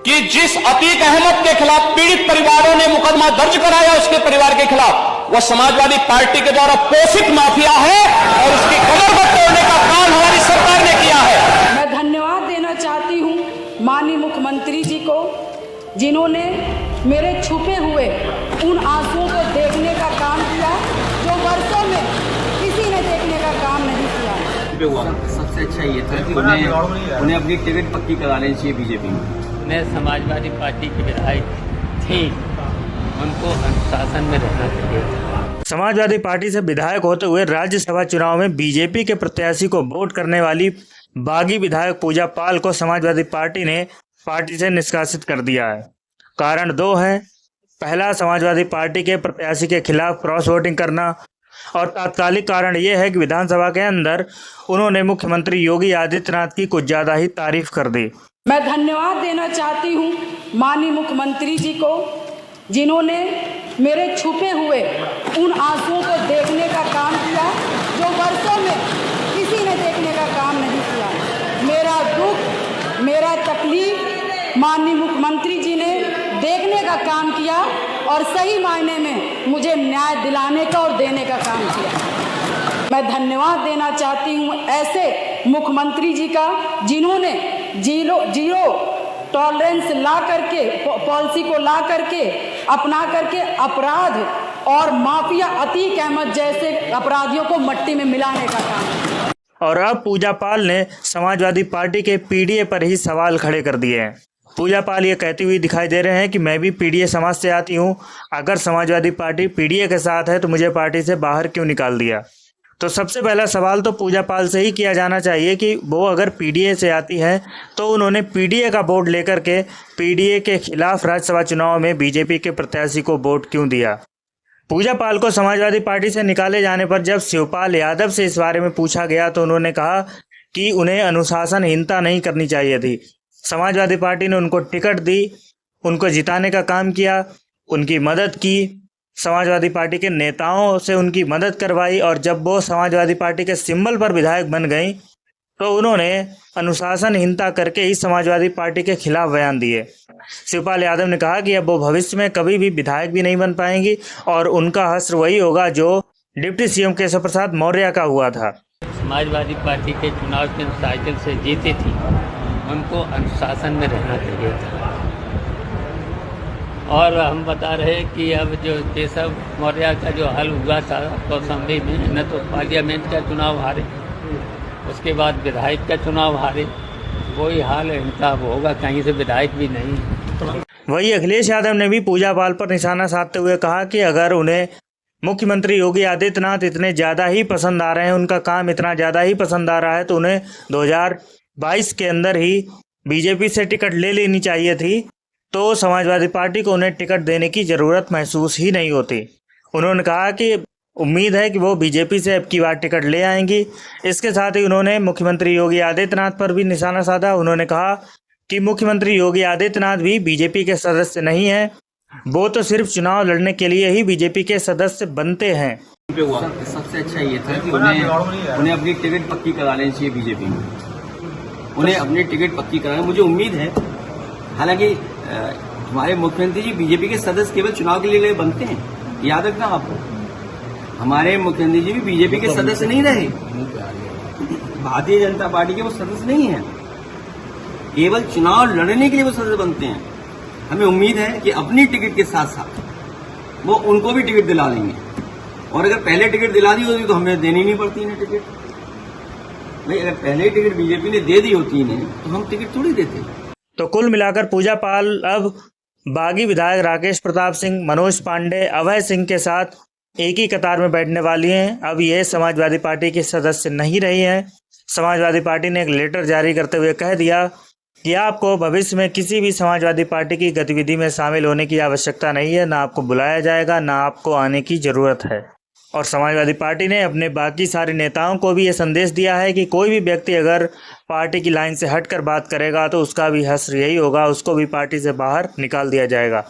कि जिस अतीक अहमद के खिलाफ पीड़ित परिवारों ने मुकदमा दर्ज कराया उसके परिवार के खिलाफ, वह समाजवादी पार्टी के द्वारा पोषित माफिया है और उसकी कमर पर तोड़ने का काम हमारी सरकार ने किया है। मैं धन्यवाद देना चाहती हूँ माननीय मुख्यमंत्री जी को, जिन्होंने मेरे छुपे हुए उन आंसुओं को देखने का काम किया जो वर्षों में किसी ने देखने का काम नहीं किया। सबसे अच्छा ये था कि उन्हें अपनी टिकट पक्की करा लेनी चाहिए बीजेपी में। मैं समाजवादी पार्टी की विधायक थी, उनको अनुशासन में रहना चाहिए था। समाजवादी पार्टी से विधायक होते हुए राज्यसभा चुनाव में बीजेपी के प्रत्याशी को वोट करने वाली बागी विधायक पूजा पाल को समाजवादी पार्टी ने पार्टी से निष्कासित कर दिया है। कारण दो हैं। पहला, समाजवादी पार्टी के प्रत्याशी के खिलाफ क्रॉस वोटिंग करना, और तात्कालिक कारण यह है कि विधानसभा के अंदर उन्होंने मुख्यमंत्री योगी आदित्यनाथ की कुछ ज्यादा ही तारीफ कर दी। मैं धन्यवाद देना चाहती हूँ माननीय मुख्यमंत्री जी को, जिन्होंने मेरे छुपे हुए उन आंसुओं को देखने का काम किया जो वर्षों में किसी ने देखने का काम नहीं किया। मेरा दुख, मेरा तकलीफ माननीय मुख्यमंत्री जी ने देखने का काम किया और सही मायने में मुझे न्याय दिलाने का और देने का काम किया। मैं धन्यवाद देना चाहती हूँ ऐसे मुख्यमंत्री जी का, जिन्होंने जीरो टॉलरेंस ला करके, पॉलिसी को ला करके, अपना करके अपराध और माफिया अतीक अहमद जैसे अपराधियों को मट्टी में मिलाने का काम किया। और अब पूजा पाल ने समाजवादी पार्टी के पीडीए पर ही सवाल खड़े कर दिए हैं। पूजा पाल ये कहती हुई दिखाई दे रहे हैं कि मैं भी पीडीए समाज से आती हूँ, अगर समाजवादी पार्टी पीडीए के साथ है तो मुझे पार्टी से बाहर क्यों निकाल दिया। तो सबसे पहला सवाल तो पूजा पाल से ही किया जाना चाहिए कि वो अगर पीडीए से आती हैं तो उन्होंने पीडीए का वोट लेकर के पीडीए के खिलाफ राज्यसभा चुनाव में बीजेपी के प्रत्याशी को वोट क्यों दिया। पूजा पाल को समाजवादी पार्टी से निकाले जाने पर जब शिवपाल यादव से इस बारे में पूछा गया तो उन्होंने कहा कि उन्हें अनुशासनहीनता नहीं करनी चाहिए थी। समाजवादी पार्टी ने उनको टिकट दी, उनको जिताने का काम किया, उनकी मदद की, समाजवादी पार्टी के नेताओं से उनकी मदद करवाई, और जब वो समाजवादी पार्टी के सिंबल पर विधायक बन गई तो उन्होंने अनुशासनहीनता करके ही समाजवादी पार्टी के खिलाफ बयान दिए। शिवपाल यादव ने कहा कि अब वो भविष्य में कभी भी विधायक भी नहीं बन पाएंगी और उनका हश्र वही होगा जो डिप्टी सीएम केशव प्रसाद मौर्य का हुआ था। समाजवादी पार्टी के चुनाव के साइकिल से जीती थी, उनको अनुशासन में रहना चाहिए था। और हम बता रहे कि अब जो केशव मौर्य का जो हल हुआ था कौशाम्बी में, न तो पार्लियामेंट का चुनाव हारे, उसके बाद विधायक का चुनाव हारे, वही हाल इनका होगा, कहीं से विधायक भी नहीं। वही अखिलेश यादव ने भी पूजा पाल पर निशाना साधते हुए कहा कि अगर उन्हें मुख्यमंत्री योगी आदित्यनाथ इतने ज़्यादा ही पसंद आ रहे हैं, उनका काम इतना ज़्यादा ही पसंद आ रहा है, तो उन्हें 2022 के अंदर ही बीजेपी से टिकट ले लेनी चाहिए थी, तो समाजवादी पार्टी को उन्हें टिकट देने की ज़रूरत महसूस ही नहीं होती। उन्होंने कहा कि उम्मीद है कि वो बीजेपी से अब की बार टिकट ले आएंगी। इसके साथ ही उन्होंने मुख्यमंत्री योगी आदित्यनाथ पर भी निशाना साधा। उन्होंने कहा कि मुख्यमंत्री योगी आदित्यनाथ भी बीजेपी के सदस्य नहीं हैं, वो तो सिर्फ चुनाव लड़ने के लिए ही बीजेपी के सदस्य बनते हैं। सबसे अच्छा ये था कि उन्हें अपनी टिकट पक्की करा लेनी चाहिए बीजेपी में। उन्हें अपनी टिकट पक्की कराने, मुझे उम्मीद है, हालांकि हमारे मुख्यमंत्री जी बीजेपी के सदस्य केवल चुनाव के लिए बनते हैं, याद रखना आपको। हमारे मुख्यमंत्री जी भी बीजेपी के सदस्य नहीं रहे, भारतीय जनता पार्टी के वो सदस्य नहीं है, केवल चुनाव लड़ने के लिए वो सदस्य बनते हैं। हमें उम्मीद है कि अपनी टिकट के साथ साथ वो उनको भी टिकट दिला देंगे, और अगर पहले टिकट दिला दी होती तो हमें देनी नहीं पड़ती इन्हें टिकट। भाई अगर पहले टिकट बीजेपी ने दे दी होती इन्हें तो हम टिकट थोड़ी देते। तो कुल मिलाकर पूजा पाल अब बागी विधायक राकेश प्रताप सिंह, मनोज पांडे, अभय सिंह के साथ एक ही कतार में बैठने वाली हैं। अब ये समाजवादी पार्टी के सदस्य नहीं रही हैं। समाजवादी पार्टी ने एक लेटर जारी करते हुए कह दिया कि आपको भविष्य में किसी भी समाजवादी पार्टी की गतिविधि में शामिल होने की आवश्यकता नहीं है, ना आपको बुलाया जाएगा, ना आपको आने की ज़रूरत है। और समाजवादी पार्टी ने अपने बाकी सारे नेताओं को भी ये संदेश दिया है कि कोई भी व्यक्ति अगर पार्टी की लाइन से हटकर बात करेगा तो उसका भी हश्र यही होगा, उसको भी पार्टी से बाहर निकाल दिया जाएगा।